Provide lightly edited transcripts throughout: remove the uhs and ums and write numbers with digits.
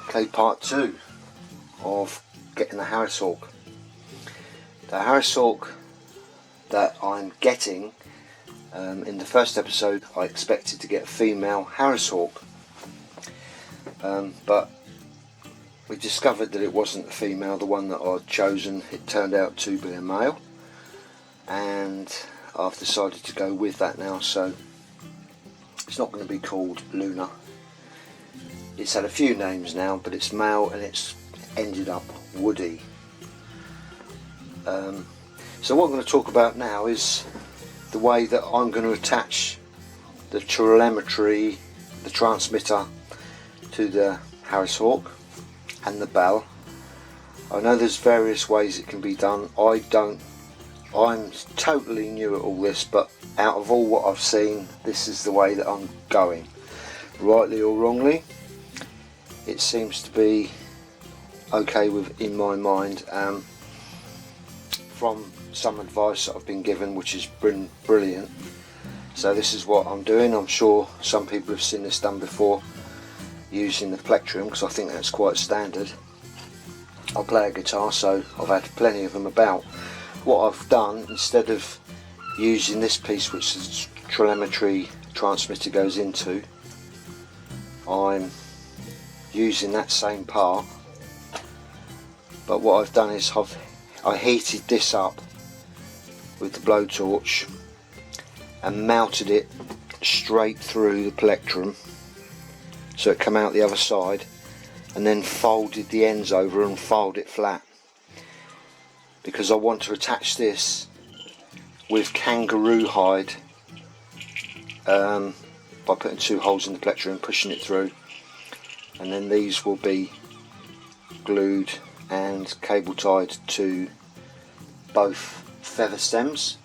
Okay, part 2 of getting the Harris Hawk. The Harris Hawk that I'm getting, in the first episode I expected to get a female Harris Hawk, but we discovered that it wasn't a female. The one that I'd chosen, it turned out to be a male, and I've decided to go with that now. So it's not going to be called Luna. It's had a few names now, but it's male and it's ended up Woody. So what I'm going to talk about now is the way that I'm going to attach the telemetry, the transmitter, to the Harris Hawk and the bell. I know there's various ways it can be done. I'm totally new at all this, but out of all what I've seen, this is the way that I'm going. Rightly or wrongly, it seems to be okay in my mind, from some advice that I've been given, which has been brilliant. So this is what I'm doing. I'm sure some people have seen this done before using the plectrum, because I think that's quite standard. I play a guitar, so I've had plenty of them about. What I've done, instead of using this piece which the telemetry transmitter goes into, I'm using that same part, but what I've done is I heated this up with the blowtorch and mounted it straight through the plectrum so it came out the other side, and then folded the ends over and filed it flat, because I want to attach this with kangaroo hide, by putting 2 holes in the plectrum and pushing it through, and then these will be glued and cable tied to both feather stems,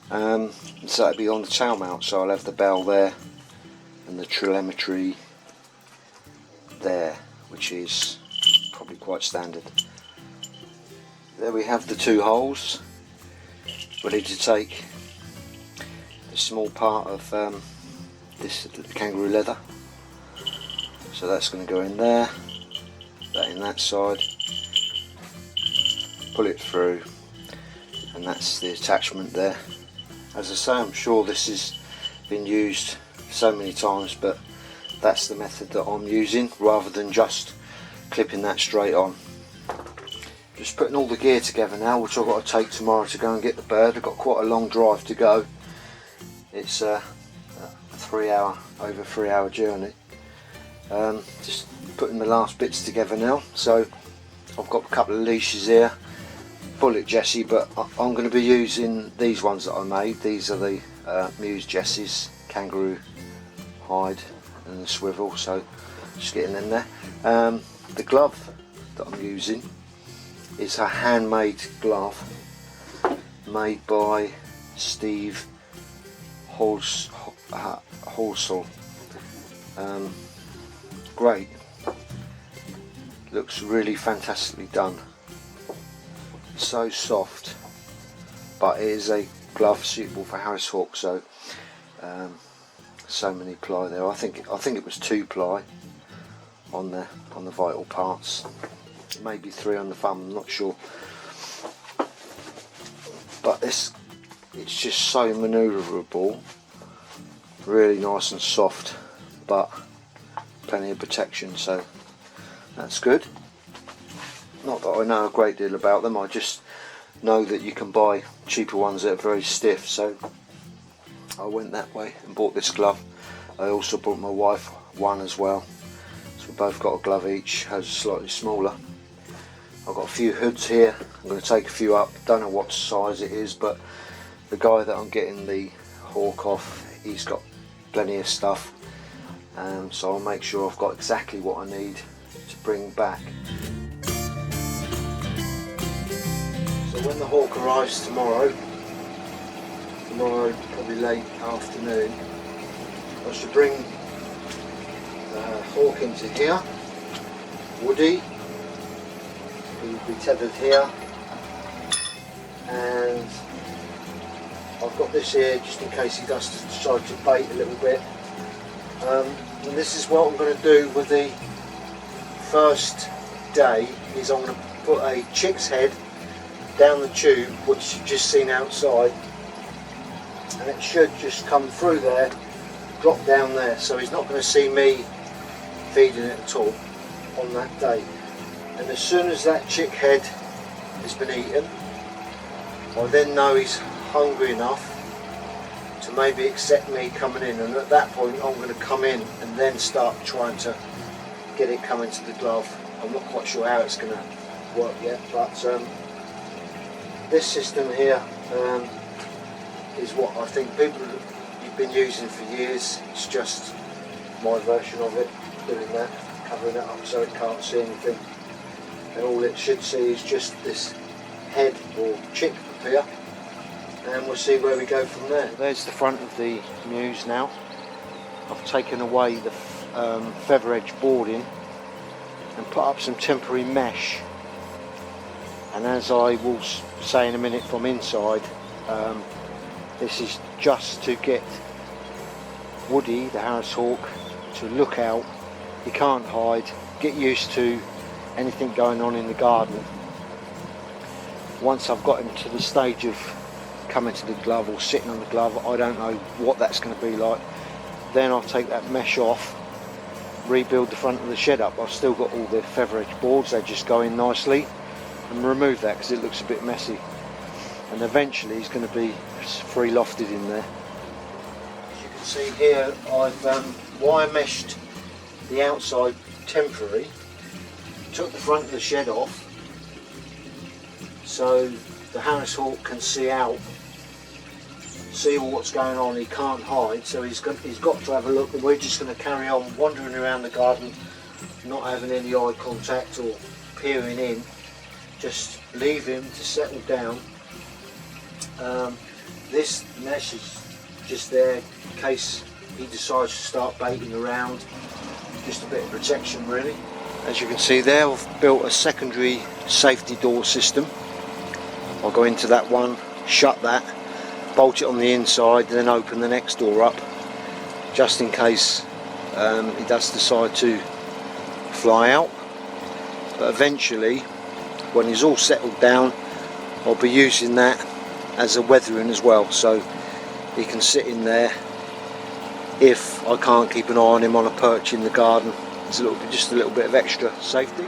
so that'll be on the tail mount. So I'll have the bell there and the telemetry there, which is probably quite standard. There we have the 2 holes ready to take the small part of this kangaroo leather. So that's going to go in there, that in that side, pull it through, and that's the attachment there. As I say, I'm sure this has been used so many times, but that's the method that I'm using, rather than just clipping that straight on. Just putting all the gear together now, which I've got to take tomorrow to go and get the bird. I've got quite a long drive to go. It's a over 3 hour journey. Just putting the last bits together now. So I've got a couple of leashes here, bullet Jessie, but I'm going to be using these ones that I made. These are the Mews Jessies, kangaroo hide and the swivel, so just getting in there. The glove that I'm using is a handmade glove made by Steve Horsell. Great, looks really fantastically done, so soft, but it is a glove suitable for Harris Hawk. So so many ply there. I think it was 2 ply on the vital parts, maybe 3 on the thumb, I'm not sure, but it's just so manoeuvrable, really nice and soft, but plenty of protection, so that's good. Not that I know a great deal about them, I just know that you can buy cheaper ones that are very stiff, so I went that way and bought this glove. I also bought my wife one as well, so we both got a glove each, hers is slightly smaller. I've got a few hoods here, I'm going to take a few up, don't know what size it is, but the guy that I'm getting the Hawk off, he's got plenty of stuff, so I'll make sure I've got exactly what I need to bring back. So when the Hawk arrives tomorrow probably late afternoon, I should bring the Hawk into here. Woody will be tethered here, and I've got this here just in case he does decide to bait a little bit. And this is what I'm going to do with the first day is I'm going to put a chick's head down the tube, which you've just seen outside, and it should just come through there, drop down there, so he's not going to see me feeding it at all on that day. And as soon as that chick head has been eaten, I then know he's hungry enough to maybe accept me coming in, and at that point I'm going to come in and then start trying to get it coming to the glove. I'm not quite sure how it's going to work yet, but this system here is what I think people have been using for years. It's just my version of it, doing that, covering it up so it can't see anything, and all it should see is just this head or chick appear, and we'll see where we go from there. There's the front of the Mews now. I've taken away the feather edge boarding and put up some temporary mesh, and as I will say in a minute from inside, this is just to get Woody, the Harris Hawk, to look out. He can't hide, get used to anything going on in the garden. Once I've got him to the stage of coming to the glove or sitting on the glove, I don't know what that's going to be like. Then I'll take that mesh off, rebuild the front of the shed up. I've still got all the feather edge boards, they just go in nicely, and remove that because it looks a bit messy. And eventually he's going to be free lofted in there. As you can see here, I've wire meshed the outside temporary, took the front of the shed off so the Harris Hawk can see out, see all what's going on. He can't hide, so he's got to have a look, and we're just going to carry on wandering around the garden, not having any eye contact or peering in, just leave him to settle down. This mesh is just there in case he decides to start baiting around, just a bit of protection really. As you can see there, I've built a secondary safety door system. I'll go into that one, shut that, bolt it on the inside, then open the next door up, just in case he does decide to fly out. But eventually, when he's all settled down, I'll be using that as a weathering as well, so he can sit in there if I can't keep an eye on him on a perch in the garden. It's just a little bit of extra safety.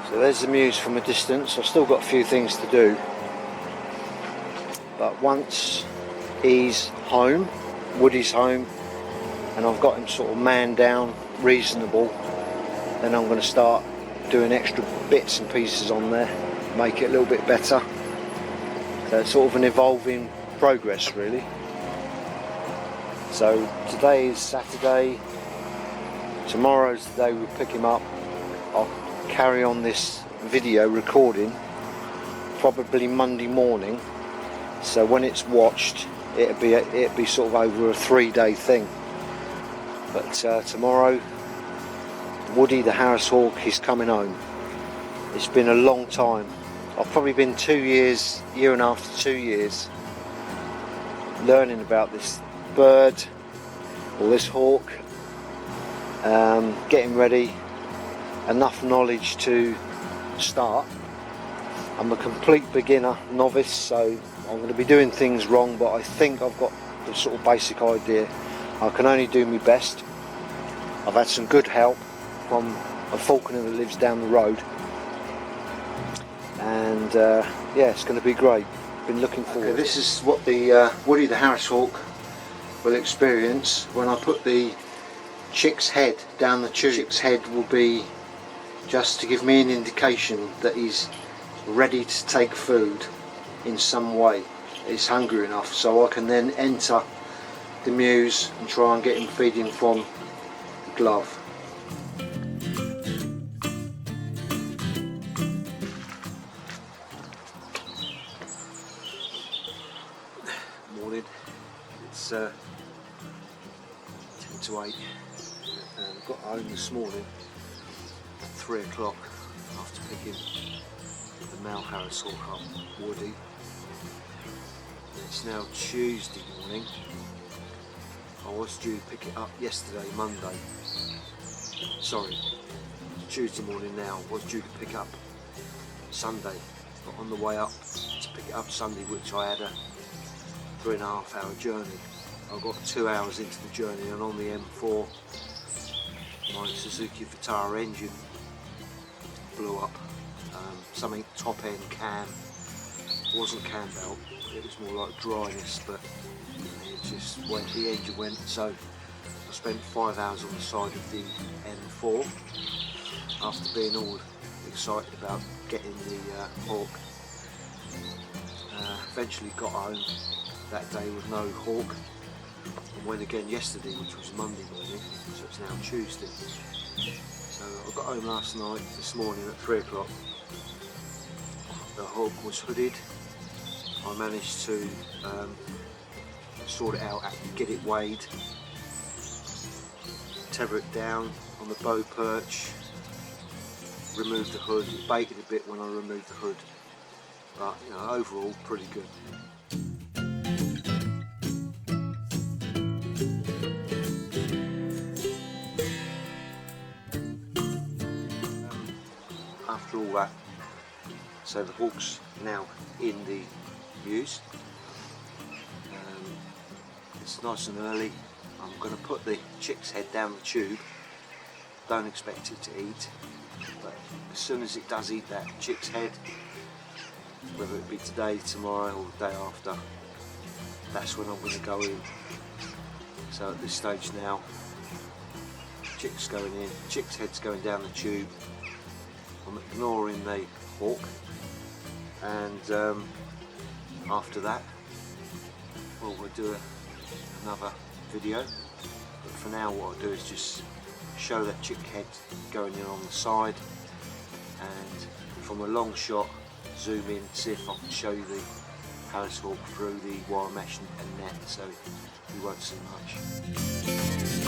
So there's the Mews from a distance. I've still got a few things to do, but once he's home, Woody's home, and I've got him sort of man down, reasonable, then I'm going to start doing extra bits and pieces on there, make it a little bit better. So it's sort of an evolving progress really. So today is Saturday, tomorrow's the day we pick him up. I'll carry on this video recording probably Monday morning, so when it's watched it'll be sort of over a 3-day thing. But tomorrow Woody the Harris Hawk is coming home. It's been a long time. I've probably been 2 years, year and a half to 2 years, learning about this bird or this hawk, getting ready, enough knowledge to start. I'm a complete beginner, novice, so I'm going to be doing things wrong, but I think I've got the sort of basic idea. I can only do my best. I've had some good help from a falconer that lives down the road, and yeah, it's going to be great. Been looking forward. Okay, this is what the Woody the Harris Hawk will experience when I put the chick's head down the tube. Chick's head will be just to give me an indication that he's ready to take food in some way. He's hungry enough, so I can then enter the Mews and try and get him feeding from the glove. Morning, it's 10 to 8, and got home this morning at 3 o'clock after picking the male Harris Hawk up, Woody. It's now Tuesday morning. I was due to pick it up yesterday, Monday. Sorry, Tuesday morning now. Was due to pick up Sunday, but on the way up to pick it up Sunday, which I had a 3.5 hour journey, I got 2 hours into the journey, and on the M4 my Suzuki Vitara engine blew up. Something top end cam, it wasn't cam belt, it was more like dryness, but it just went, the engine went. So I spent 5 hours on the side of the M4 after being all excited about getting the Hawk. Eventually got home that day with no Hawk, and went again yesterday, which was Monday morning, so it's now Tuesday. So I got home last night, this morning at 3 o'clock. The Hawk was hooded. I managed to sort it out, get it weighed, tether it down on the bow perch, remove the hood. It baited a bit when I removed the hood, but you know, overall pretty good. After all that, so the Hawk's now in the Mews. It's nice and early. I'm going to put the chick's head down the tube. Don't expect it to eat, but as soon as it does eat that chick's head, whether it be today, tomorrow or the day after, that's when I'm going to go in. So at this stage now, chick's going in, chick's head's going down the tube. I'm ignoring the Hawk, and after that, well, we'll do another video. But for now, what I'll do is just show that chick head going in on the side, and from a long shot, zoom in, see if I can show you the Harris Hawk through the wire mesh and net, so you won't see much.